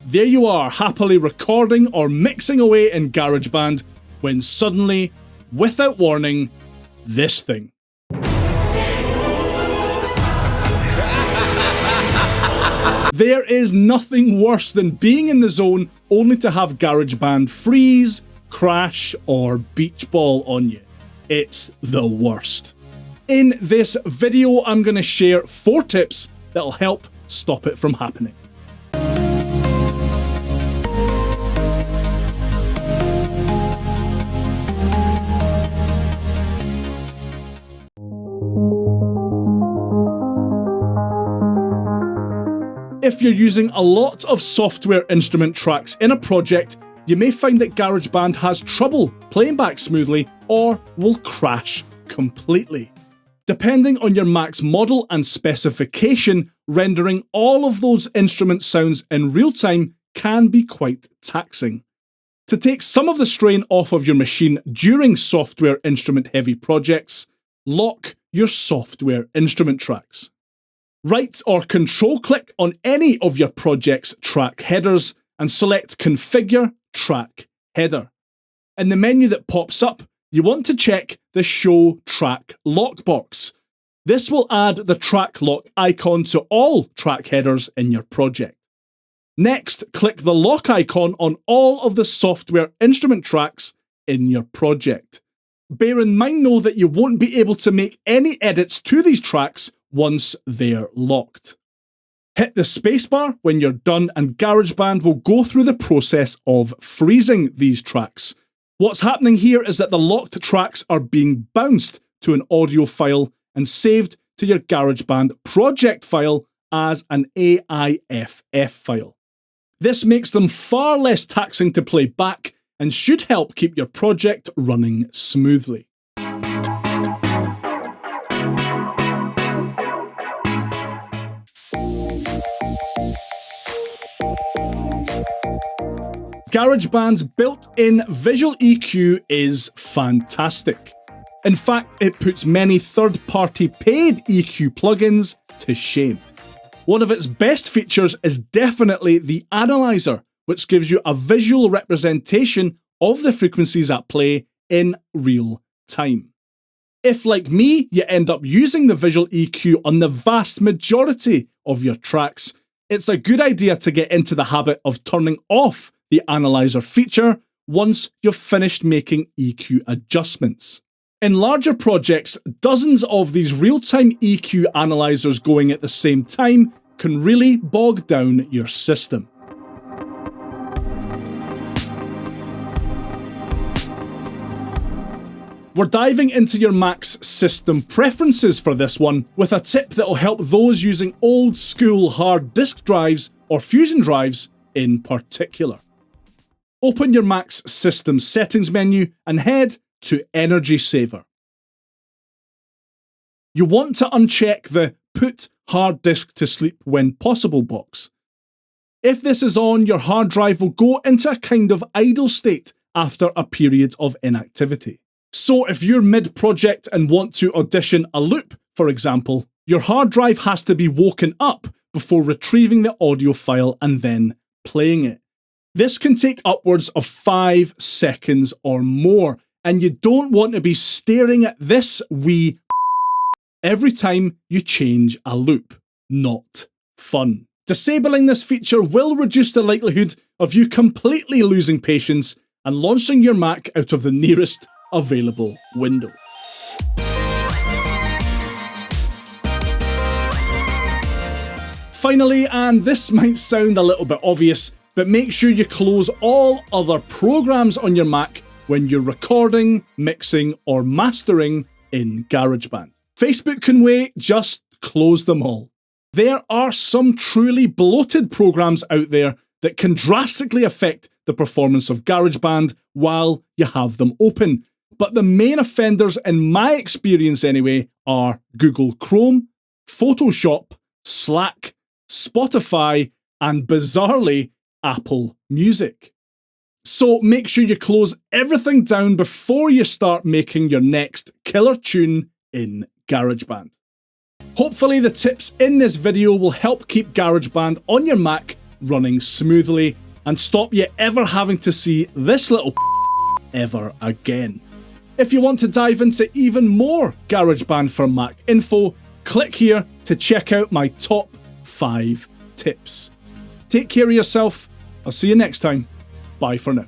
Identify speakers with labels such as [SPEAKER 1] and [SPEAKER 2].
[SPEAKER 1] there you are, happily recording or mixing away in GarageBand, when suddenly, without warning, this thing. There is nothing worse than being in the zone only to have GarageBand freeze, crash, or beach ball on you. It's the worst. In this video, I'm going to share 4 tips that'll help stop it from happening. If you're using a lot of software instrument tracks in a project, you may find that GarageBand has trouble playing back smoothly or will crash completely. Depending on your Mac's model and specification, rendering all of those instrument sounds in real time can be quite taxing. To take some of the strain off of your machine during software instrument heavy projects, lock your software instrument tracks. Right or control click on any of your project's track headers and select Configure Track Header. In the menu that pops up, you want to check the Show Track Lock box. This will add the track lock icon to all track headers in your project. Next, click the lock icon on all of the software instrument tracks in your project. Bear in mind though that you won't be able to make any edits to these tracks once they're locked. Hit the spacebar when you're done and GarageBand will go through the process of freezing these tracks. What's happening here is that the locked tracks are being bounced to an audio file and saved to your GarageBand project file as an AIFF file. This makes them far less taxing to play back and should help keep your project running smoothly. GarageBand's built-in visual EQ is fantastic. In fact, it puts many third-party paid EQ plugins to shame. One of its best features is definitely the analyzer, which gives you a visual representation of the frequencies at play in real time. If, like me, you end up using the visual EQ on the vast majority of your tracks, it's a good idea to get into the habit of turning off the analyzer feature once you've finished making EQ adjustments. In larger projects, dozens of these real-time EQ analyzers going at the same time can really bog down your system. We're diving into your Mac's system preferences for this one with a tip that will help those using old school hard disk drives or fusion drives in particular. Open your Mac's system settings menu and head to Energy Saver. You want to uncheck the Put Hard Disk to Sleep When Possible box. If this is on, your hard drive will go into a kind of idle state after a period of inactivity. So if you're mid-project and want to audition a loop, for example, your hard drive has to be woken up before retrieving the audio file and then playing it. This can take upwards of 5 seconds or more, and you don't want to be staring at this wee every time you change a loop. Not fun. Disabling this feature will reduce the likelihood of you completely losing patience and launching your Mac out of the nearest available window. Finally, and this might sound a little bit obvious, but make sure you close all other programs on your Mac when you're recording, mixing, or mastering in GarageBand. Facebook can wait, just close them all. There are some truly bloated programs out there that can drastically affect the performance of GarageBand while you have them open. But the main offenders, in my experience anyway, are Google Chrome, Photoshop, Slack, Spotify, and bizarrely, Apple Music. So make sure you close everything down before you start making your next killer tune in GarageBand. Hopefully the tips in this video will help keep GarageBand on your Mac running smoothly and stop you ever having to see this little ever again. If you want to dive into even more GarageBand for Mac info, click here to check out my top 5 tips. Take care of yourself. I'll see you next time. Bye for now.